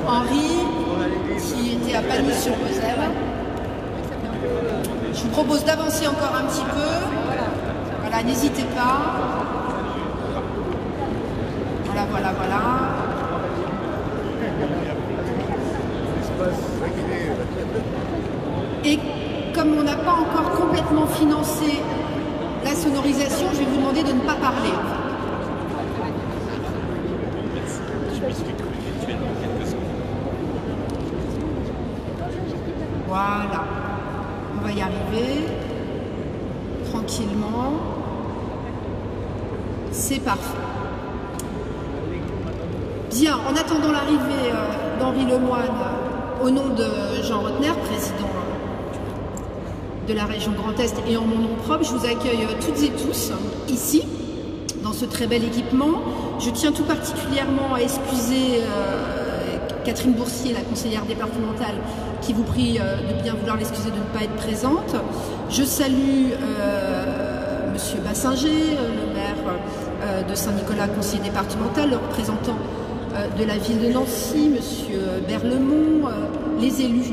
Henri, qui était à Pagny-sur-Moselle. Je vous propose d'avancer encore un petit peu. Voilà, n'hésitez pas. Voilà, voilà, voilà. Et comme on n'a pas encore complètement financé la sonorisation, je vais vous demander de ne pas parler. Voilà, on va y arriver tranquillement. C'est parfait. Bien, en attendant l'arrivée d'Henri Lemoine, au nom de Jean Rotner, président de la région Grand Est, et en mon nom propre, je vous accueille toutes et tous ici, dans ce très bel équipement. Je tiens tout particulièrement à excuser Catherine Boursier, la conseillère départementale, qui vous prie de bien vouloir l'excuser de ne pas être présente. Je salue Monsieur Bassinger, le maire de Saint-Nicolas, conseiller départemental, le représentant de la ville de Nancy, Monsieur Berlemont, les élus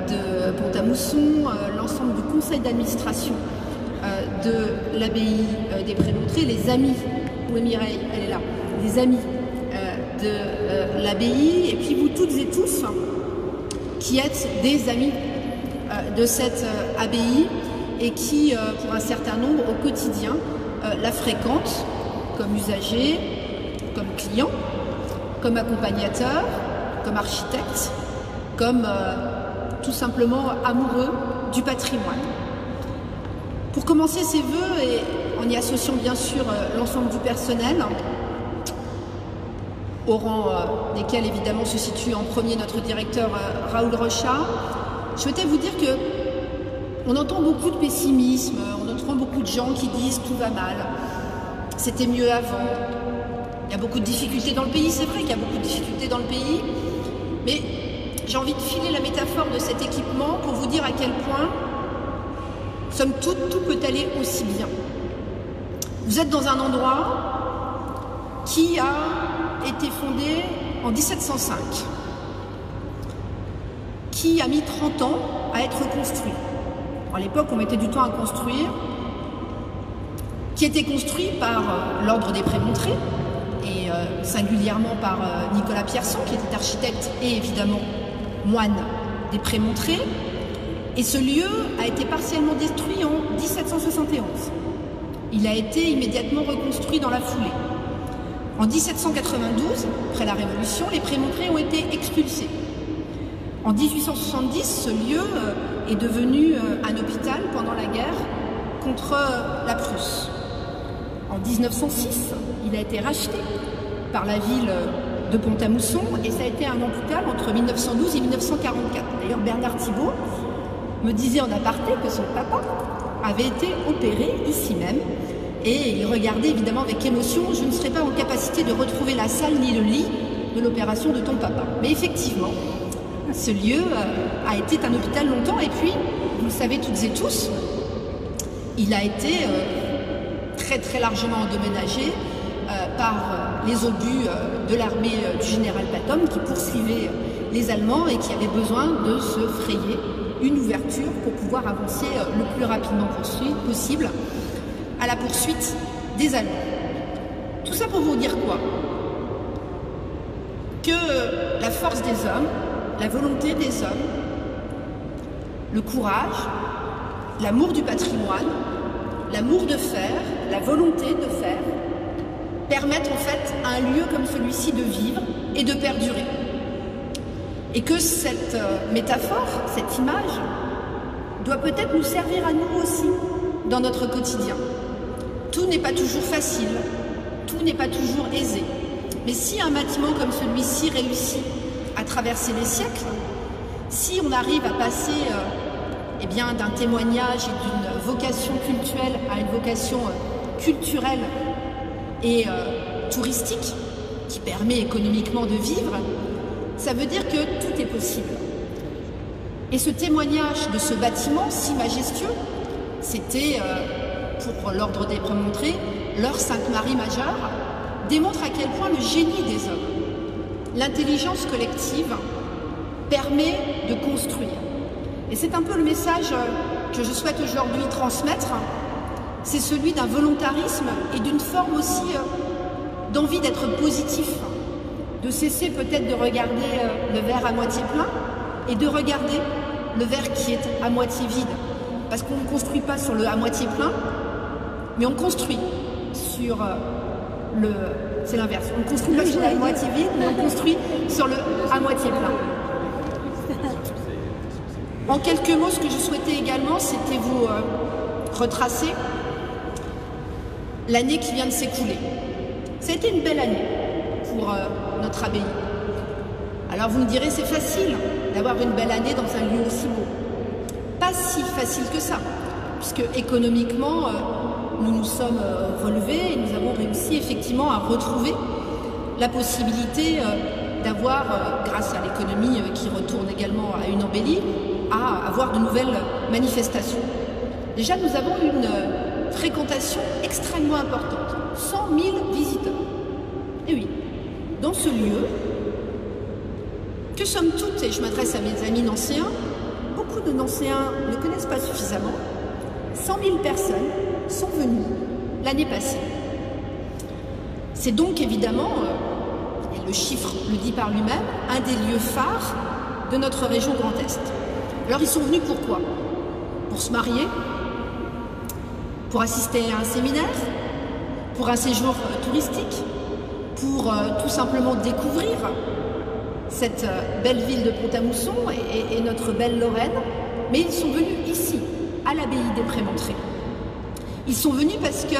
de Pont-à-Mousson, l'ensemble du conseil d'administration de l'abbaye des Prémontrés, les amis, oui Mireille, elle est là, les amis de l'abbaye, et puis vous toutes et tous qui êtes des amis de cette abbaye et qui, pour un certain nombre, au quotidien, la fréquentent comme usagers, comme clients, comme accompagnateurs, comme architectes, comme tout simplement amoureux du patrimoine. Pour commencer ces vœux, et en y associant bien sûr l'ensemble du personnel, au rang desquels évidemment se situe en premier notre directeur Raoul Rochat, je souhaitais vous dire que on entend beaucoup de pessimisme, on entend beaucoup de gens qui disent tout va mal, c'était mieux avant, il y a beaucoup de difficultés dans le pays, c'est vrai qu'il y a beaucoup de difficultés dans le pays, mais j'ai envie de filer la métaphore de cet équipement pour vous dire à quel point, somme toute, tout peut aller aussi bien. Vous êtes dans un endroit qui a été fondé en 1705, qui a mis 30 ans à être construit. À l'époque, on mettait du temps à construire, qui était construit par l'ordre des Prémontrés, et singulièrement par Nicolas Pierson, qui était architecte et évidemment moine des Prémontrés. Et ce lieu a été partiellement détruit en 1771. Il a été immédiatement reconstruit dans la foulée. En 1792, après la Révolution, les Prémontrés ont été expulsés. En 1870, ce lieu est devenu un hôpital pendant la guerre contre la Prusse. En 1906, il a été racheté par la ville de Pont-à-Mousson et ça a été un hôpital entre 1912 et 1944. D'ailleurs, Bernard Thibault me disait en aparté que son papa avait été opéré ici même et il regardait évidemment avec émotion « Je ne serais pas en capacité de retrouver la salle ni le lit de l'opération de ton papa ». Mais effectivement, ce lieu a été un hôpital longtemps et puis, vous le savez toutes et tous, il a été très largement endommagé par les obus de l'armée du général Patton qui poursuivait les Allemands et qui avait besoin de se frayer une ouverture pour pouvoir avancer le plus rapidement possible à la poursuite des Allemands. Tout ça pour vous dire quoi? Que la force des hommes, la volonté des hommes, le courage, l'amour du patrimoine, l'amour de faire, la volonté de faire, permettent en fait à un lieu comme celui-ci de vivre et de perdurer. Et que cette métaphore, cette image, doit peut-être nous servir à nous aussi dans notre quotidien. Tout n'est pas toujours facile, tout n'est pas toujours aisé. Mais si un bâtiment comme celui-ci réussit à traverser les siècles, si on arrive à passer eh bien, d'un témoignage et d'une vocation cultuelle à une vocation culturelle et touristique, qui permet économiquement de vivre, ça veut dire que tout est possible. Et ce témoignage de ce bâtiment si majestueux, c'était, pour l'ordre des Prémontrés, leur Sainte Marie majeure, démontre à quel point le génie des hommes L'intelligence collective permet de construire. Et c'est un peu le message que je souhaite aujourd'hui transmettre. C'est celui d'un volontarisme et d'une forme aussi d'envie d'être positif, de cesser peut-être de regarder le verre à moitié plein et de regarder le verre qui est à moitié vide. Parce qu'on ne construit pas sur le à moitié plein, mais on construit sur c'est l'inverse. On ne construit pas sur le à moitié vide, mais on construit sur le à moitié plein. En quelques mots, ce que je souhaitais également, c'était vous retracer l'année qui vient de s'écouler. Ça a été une belle année pour notre abbaye. Alors vous me direz, c'est facile d'avoir une belle année dans un lieu aussi beau. Pas si facile que ça, puisque économiquement, nous nous sommes relevés et nous avons réussi effectivement à retrouver la possibilité d'avoir, grâce à l'économie qui retourne également à une embellie, à avoir de nouvelles manifestations. Déjà, nous avons une fréquentation extrêmement importante, 100 000 visiteurs. Et oui, dans ce lieu, que somme toute, et je m'adresse à mes amis nancéens, beaucoup de nancéens ne connaissent pas suffisamment, 100 000 personnes sont venues l'année passée. C'est donc évidemment, et le chiffre le dit par lui-même, un des lieux phares de notre région Grand Est. Alors ils sont venus pourquoi? Pour se marier, pour assister à un séminaire, pour un séjour touristique, pour tout simplement découvrir cette belle ville de Pont-à-Mousson et notre belle Lorraine, mais ils sont venus ici, à l'abbaye des Prémontrés. Ils sont venus parce que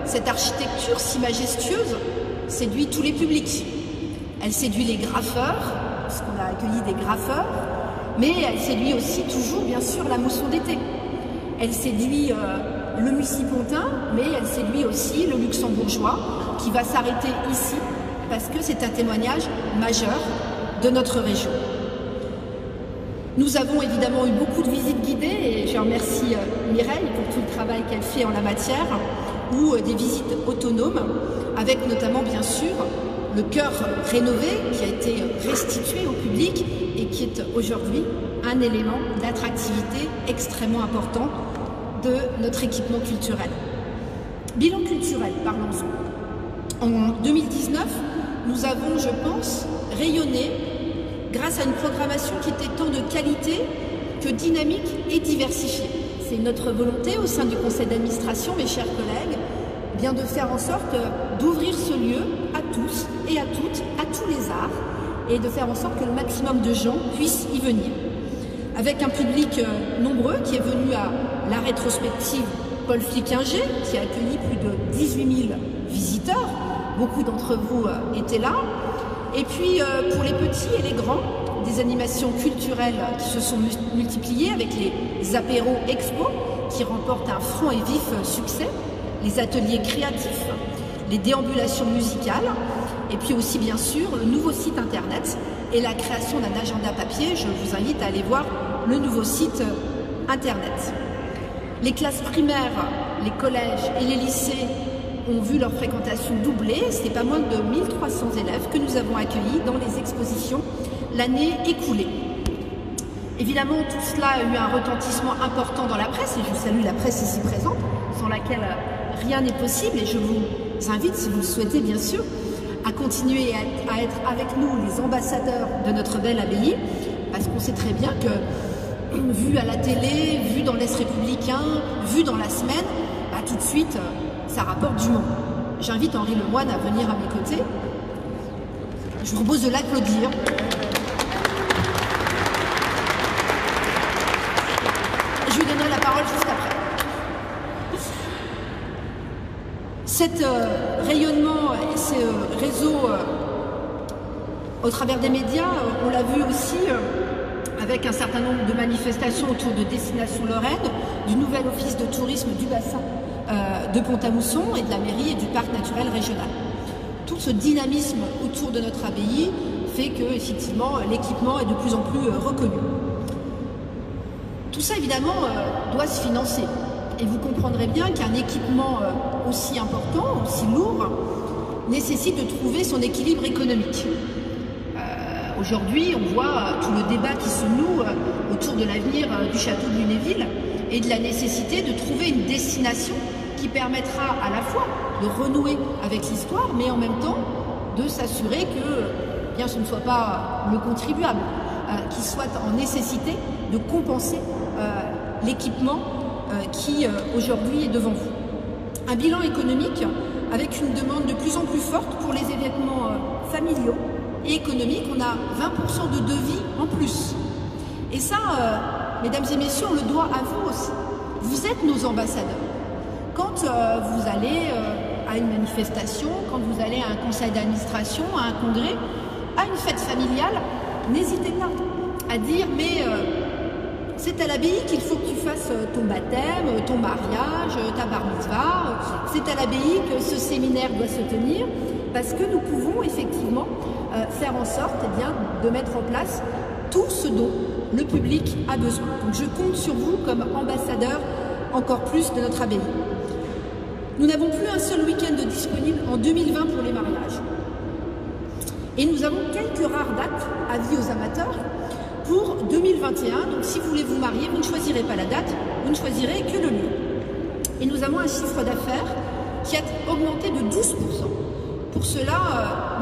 cette architecture si majestueuse séduit tous les publics. Elle séduit les graffeurs, puisqu'on a accueilli des graffeurs, mais elle séduit aussi toujours, bien sûr, la mousson d'été. Elle séduit le Mucipontain, mais elle séduit aussi le Luxembourgeois, qui va s'arrêter ici, parce que c'est un témoignage majeur de notre région. Nous avons évidemment eu beaucoup de visites guidées, et je remercie Mireille pour tout le travail qu'elle fait en la matière, ou des visites autonomes, avec notamment, bien sûr, le chœur rénové qui a été restitué au public et qui est aujourd'hui un élément d'attractivité extrêmement important de notre équipement culturel. Bilan culturel, parlons-en. En 2019, nous avons, je pense, rayonné grâce à une programmation qui était tant de qualité que dynamique et diversifiée. C'est notre volonté au sein du conseil d'administration, mes chers collègues, bien de faire en sorte d'ouvrir ce lieu à tous et à toutes, à tous les arts, et de faire en sorte que le maximum de gens puissent y venir. Avec un public nombreux qui est venu à la rétrospective Paul Flickinger, qui a accueilli plus de 18 000 visiteurs. Beaucoup d'entre vous étaient là. Et puis pour les petits et les grands, des animations culturelles qui se sont multipliées avec les apéros expo qui remportent un franc et vif succès, les ateliers créatifs, les déambulations musicales, et puis aussi bien sûr le nouveau site internet et la création d'un agenda papier. Je vous invite à aller voir le nouveau site internet. Les classes primaires, les collèges et les lycées ont vu leur fréquentation doubler. C'est pas moins de 1300 élèves que nous avons accueillis dans les expositions l'année écoulée. Évidemment, tout cela a eu un retentissement important dans la presse, et je salue la presse ici présente, sans laquelle rien n'est possible, et je vous invite, si vous le souhaitez bien sûr, à continuer à être avec nous les ambassadeurs de notre belle abbaye, parce qu'on sait très bien que, vu à la télé, vu dans l'Est républicain, vu dans la semaine, bah, tout de suite, ça rapporte du monde. J'invite Henri Lemoine à venir à mes côtés. Je vous propose de l'applaudir. Je lui donnerai la parole juste après. Cet rayonnement et ces réseaux au travers des médias, on l'a vu aussi avec un certain nombre de manifestations autour de Destination Lorraine, du nouvel office de tourisme du bassin de Pont-à-Mousson et de la mairie et du parc naturel régional. Tout ce dynamisme autour de notre abbaye fait que, effectivement, l'équipement est de plus en plus reconnu. Tout ça, évidemment, doit se financer. Et vous comprendrez bien qu'un équipement aussi important, aussi lourd, nécessite de trouver son équilibre économique. Aujourd'hui, on voit tout le débat qui se noue autour de l'avenir du château de Lunéville et de la nécessité de trouver une destination qui permettra à la fois de renouer avec l'histoire, mais en même temps de s'assurer que bien, ce ne soit pas le contribuable qui soit en nécessité de compenser l'équipement qui aujourd'hui est devant vous. Un bilan économique avec une demande de plus en plus forte pour les événements familiaux et économiques. On a 20% de devis en plus. Et ça, mesdames et messieurs, on le doit à vous aussi. Vous êtes nos ambassadeurs. Quand vous allez à une manifestation, quand vous allez à un conseil d'administration, à un congrès, à une fête familiale, n'hésitez pas à dire mais c'est à l'abbaye qu'il faut que tu fasses ton baptême, ton mariage, ta bar mitzvah, c'est à l'abbaye que ce séminaire doit se tenir, parce que nous pouvons effectivement faire en sorte bien, de mettre en place tout ce dont le public a besoin. Donc je compte sur vous comme ambassadeur encore plus de notre abbaye. Nous n'avons plus un seul week-end disponible en 2020 pour les mariages. Et nous avons quelques rares dates, avis aux amateurs, pour 2021. Donc si vous voulez vous marier, vous ne choisirez pas la date, vous ne choisirez que le lieu. Et nous avons un chiffre d'affaires qui a augmenté de 12%. Pour cela,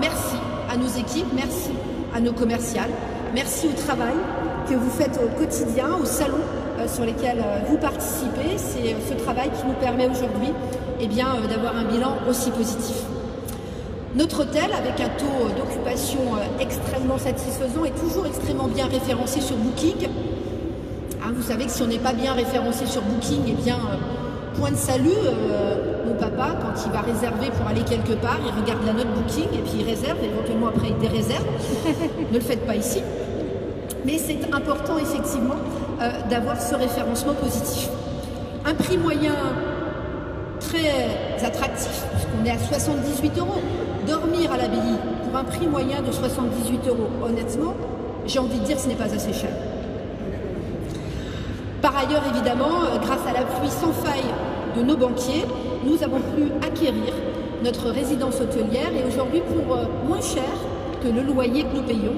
merci à nos équipes, merci à nos commerciales, merci au travail que vous faites au quotidien, au salon sur lesquels vous participez. C'est ce travail qui nous permet aujourd'hui d'avoir un bilan aussi positif. Notre hôtel, avec un taux d'occupation extrêmement satisfaisant, est toujours extrêmement bien référencé sur Booking. Vous savez que si on n'est pas bien référencé sur Booking, point de salut, mon papa, quand il va réserver pour aller quelque part, il regarde la note Booking et puis il réserve, éventuellement après il déréserve. Ne le faites pas ici. Mais c'est important effectivement d'avoir ce référencement positif. Un prix moyen très attractif, puisqu'on est à 78 €. Dormir à l'abbaye pour un prix moyen de 78 €, honnêtement, j'ai envie de dire que ce n'est pas assez cher. Par ailleurs, évidemment, grâce à l'appui sans faille de nos banquiers, nous avons pu acquérir notre résidence hôtelière et aujourd'hui, pour moins cher que le loyer que nous payons,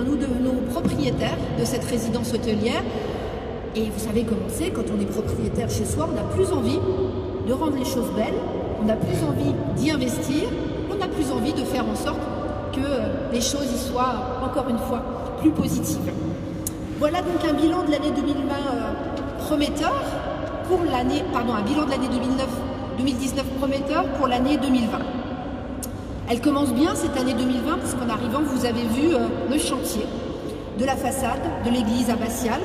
nous devenons propriétaires de cette résidence hôtelière. Et vous savez comment c'est, quand on est propriétaire chez soi, on a plus envie de rendre les choses belles, on a plus envie d'y investir, on a plus envie de faire en sorte que les choses y soient, encore une fois, plus positives. Voilà donc un bilan de l'année 2020 prometteur pour l'année, un bilan de l'année 2019 prometteur pour l'année 2020. Elle commence bien cette année 2020 parce qu'en arrivant, vous avez vu le chantier de la façade de l'église abbatiale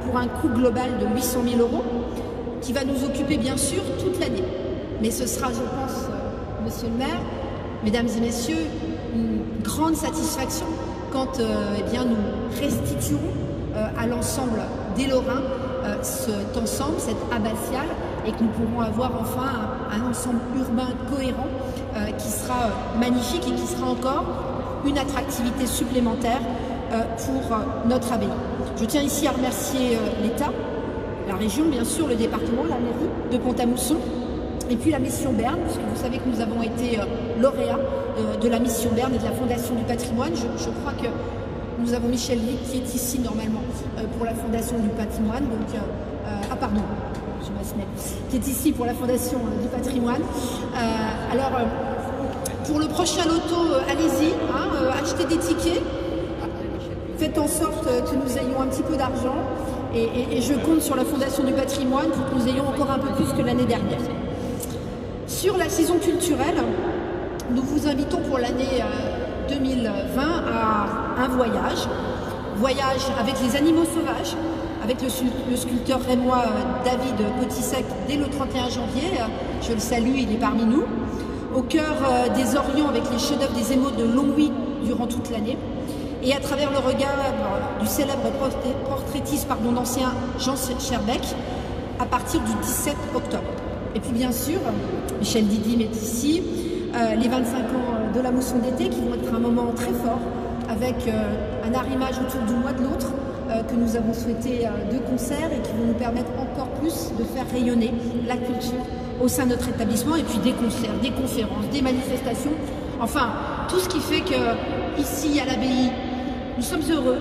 pour un coût global de 800 000 € qui va nous occuper bien sûr toute l'année. Mais ce sera, je pense, monsieur le maire, mesdames et messieurs, une grande satisfaction quand nous restituerons à l'ensemble des Lorrains cet ensemble, cette abbatiale, et que nous pourrons avoir enfin un ensemble urbain cohérent qui sera magnifique et qui sera encore une attractivité supplémentaire pour notre abbaye. Je tiens ici à remercier l'État, la région, bien sûr, le département, la mairie de Pont-à-Mousson, et puis la mission Berne, puisque vous savez que nous avons été lauréats de la mission Berne et de la Fondation du patrimoine. Je crois que nous avons Michel Vic qui est ici normalement pour la Fondation du patrimoine, qui est ici pour la Fondation du patrimoine. Pour le prochain loto, allez-y, achetez des tickets, faites en sorte que nous ayons un petit peu d'argent et je compte sur la Fondation du patrimoine pour que nous ayons encore un peu plus que l'année dernière. Sur la saison culturelle, nous vous invitons pour l'année 2020 à un voyage avec les animaux sauvages, avec le sculpteur rémois David Potisek dès le 31 janvier. Je le salue, il est parmi nous. Au cœur des Orients avec les chefs-d'œuvre des émaux de Longwy durant toute l'année. Et à travers le regard du célèbre portraitiste d'ancien Jean Scherbeck à partir du 17 octobre. Et puis bien sûr, Michel Didim est ici, les 25 ans de la mousson d'été qui vont être un moment très fort avec un arrimage autour du mois de l'autre que nous avons souhaité de concerts et qui vont nous permettre encore plus de faire rayonner la culture au sein de notre établissement, et puis des concerts, des conférences, des manifestations, enfin tout ce qui fait que ici à l'abbaye Nous sommes heureux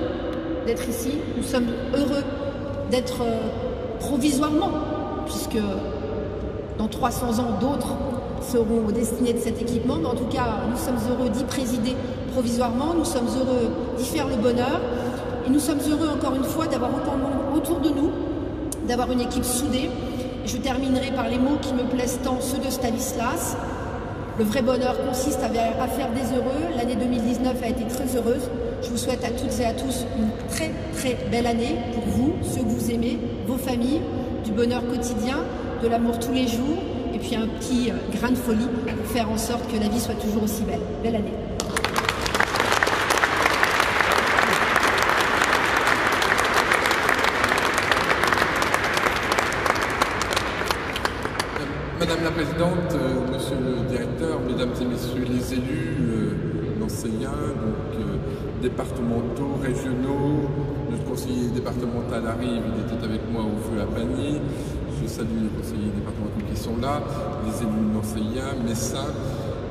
d'être ici, nous sommes heureux d'être provisoirement, puisque dans 300 ans, d'autres seront aux destinées de cet équipement, mais en tout cas, nous sommes heureux d'y présider provisoirement, nous sommes heureux d'y faire le bonheur, et nous sommes heureux encore une fois d'avoir autant de monde autour de nous, d'avoir une équipe soudée. Et je terminerai par les mots qui me plaisent tant, ceux de Stanislas. Le vrai bonheur consiste à faire des heureux. L'année 2019 a été très heureuse. Je vous souhaite à toutes et à tous une très très belle année pour vous, ceux que vous aimez, vos familles, du bonheur quotidien, de l'amour tous les jours, et puis un petit grain de folie pour faire en sorte que la vie soit toujours aussi belle. Belle année. Madame la Présidente, Monsieur le Directeur, Mesdames et Messieurs les élus, enseignants, départementaux, régionaux, notre conseiller départemental arrive, il était avec moi au feu à Pagny. Je salue les conseillers départementaux qui sont là, les élus enseignants, médecins,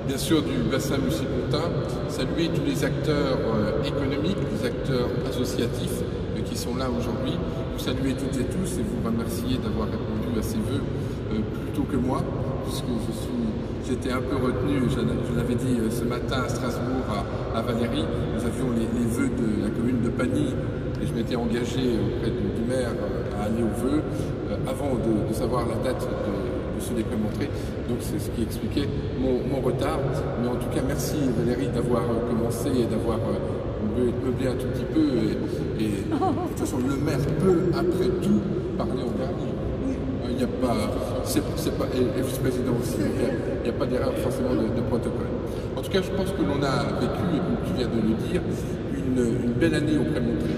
bien sûr du bassin Mussy-Pontin, saluer tous les acteurs économiques, les acteurs associatifs qui sont là aujourd'hui. Vous saluer toutes et tous et vous remercier d'avoir répondu à ces vœux plus tôt que moi, puisque j'étais un peu retenu, je l'avais dit ce matin à Strasbourg à Valérie, nous avions les vœux de la commune de Pagny et je m'étais engagé auprès du maire à aller aux vœux avant de savoir la date de ce décret-montré, donc c'est ce qui expliquait mon retard. Mais en tout cas, merci Valérie d'avoir commencé et d'avoir meublé un tout petit peu et de toute façon le maire peut après tout parler en dernier. Il n'y a pas, et vice-président aussi, il n'y a pas d'erreur forcément de protocole. En tout cas, je pense que l'on a vécu, et comme tu viens de le dire, une belle année au Prémontré.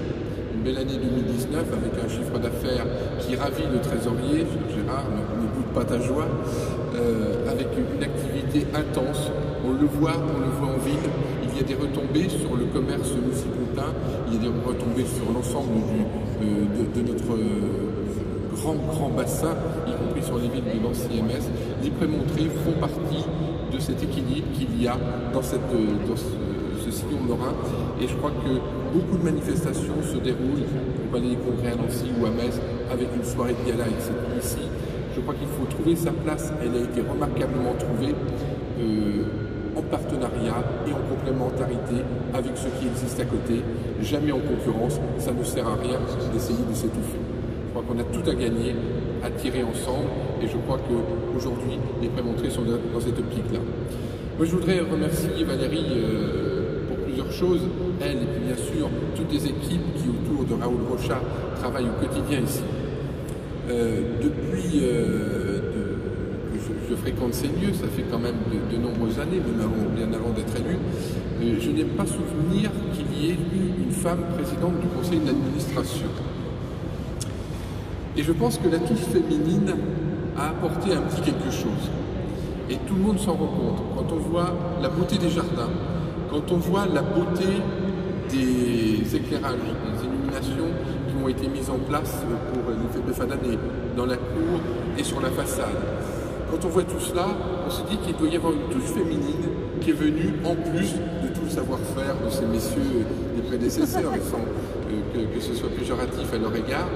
Une belle année 2019 avec un chiffre d'affaires qui ravit le trésorier, Gérard, ne goûte pas ta joie, avec une activité intense. On le voit en ville, il y a des retombées sur le commerce Mussy-Pontin, il y a des retombées sur l'ensemble de notre grand bassin, y compris sur les villes de l'ANCMS. Les prémontrés font partie de cet équilibre qu'il y a dans ce sillon lorrain. Et je crois que beaucoup de manifestations se déroulent au Palais des Congrès à Nancy ou à Metz avec une soirée de gala ici. Je crois qu'il faut trouver sa place. Elle a été remarquablement trouvée en partenariat et en complémentarité avec ce qui existe à côté. Jamais en concurrence, ça ne sert à rien d'essayer de s'étouffer. Je crois qu'on a tout à gagner, à tirer ensemble, et je crois qu'aujourd'hui, les prémontrés sont dans cette optique-là. Moi, je voudrais remercier Valérie pour plusieurs choses, elle et puis bien sûr toutes les équipes qui, autour de Raoul Rochat, travaillent au quotidien ici. Depuis que je fréquente ces lieux, ça fait quand même de nombreuses années, même bien avant d'être élu, je n'ai pas souvenir qu'il y ait eu une femme présidente du conseil d'administration. Et je pense que la touche féminine a apporté un petit quelque chose. Et tout le monde s'en rend compte. Quand on voit la beauté des jardins, quand on voit la beauté des éclairages, des illuminations qui ont été mises en place pour les fêtes de fin d'année, dans la cour et sur la façade. Quand on voit tout cela, on se dit qu'il doit y avoir une touche féminine qui est venue en plus de tout le savoir-faire de ces messieurs, des prédécesseurs, sans que ce soit péjoratif à leur égard.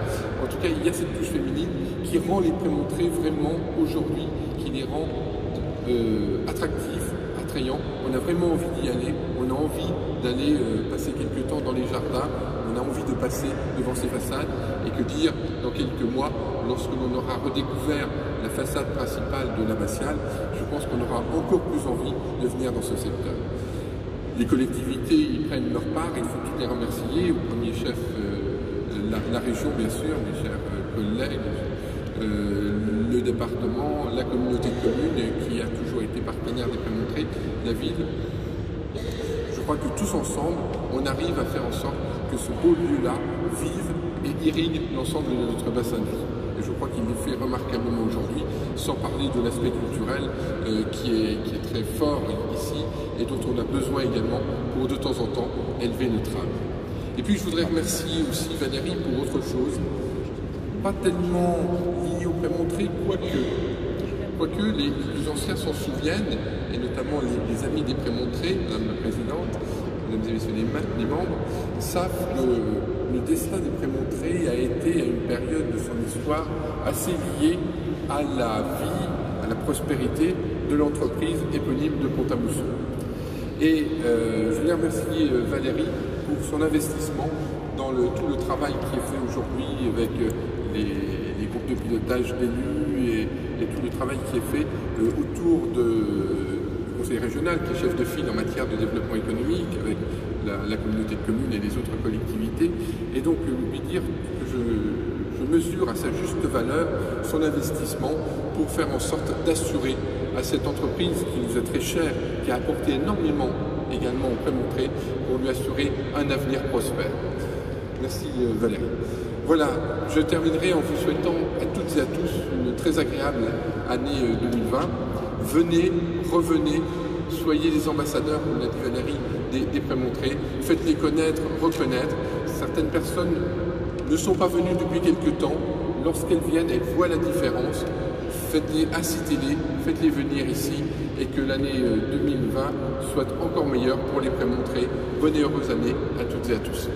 En tout cas, il y a cette touche féminine qui rend les prémontrés vraiment aujourd'hui, qui les rend attractifs, attrayants. On a vraiment envie d'y aller, on a envie d'aller passer quelques temps dans les jardins, on a envie de passer devant ces façades, et que dire dans quelques mois, lorsque l'on aura redécouvert la façade principale de l'abbatiale, je pense qu'on aura encore plus envie de venir dans ce secteur. Les collectivités y prennent leur part, il faut toutes les remercier, au premier chef la région bien sûr, mes chers collègues, le département, la communauté de communes qui a toujours été partenaire des prémontrés, la ville. Je crois que tous ensemble, on arrive à faire en sorte que ce beau lieu-là vive et irrigue l'ensemble de notre bassin de vie. Et je crois qu'il le fait remarquablement aujourd'hui, sans parler de l'aspect culturel qui est très fort ici et dont on a besoin également pour de temps en temps élever notre âme. Et puis je voudrais remercier aussi Valérie pour autre chose, pas tellement lié au prémontré, quoique les anciens s'en souviennent, et notamment les amis des prémontrés, Madame la Présidente, mesdames et messieurs les membres, savent que le destin des Prémontrés a été à une période de son histoire assez liée à la vie, à la prospérité de l'entreprise éponyme de Pont-à-Mousson. Et je voulais remercier Valérie pour son investissement dans tout le travail qui est fait aujourd'hui avec les groupes de pilotage d'élus et tout le travail qui est fait autour du conseil régional qui est chef de file en matière de développement économique avec la communauté de communes et les autres collectivités. Et donc lui dire que je mesure à sa juste valeur son investissement pour faire en sorte d'assurer à cette entreprise qui nous est très chère, qui a apporté énormément également au Prémontré, pour lui assurer un avenir prospère. Merci Valérie. Voilà, je terminerai en vous souhaitant à toutes et à tous une très agréable année 2020. Venez, revenez, soyez les ambassadeurs, comme l'a dit Valérie, des Prémontrés. Faites-les connaître, reconnaître. Certaines personnes ne sont pas venues depuis quelque temps. Lorsqu'elles viennent, elles voient la différence. Faites-les, incitez-les, faites-les venir ici et que l'année 2020 soit encore meilleure pour les Prémontrés. Bonne et heureuse année à toutes et à tous.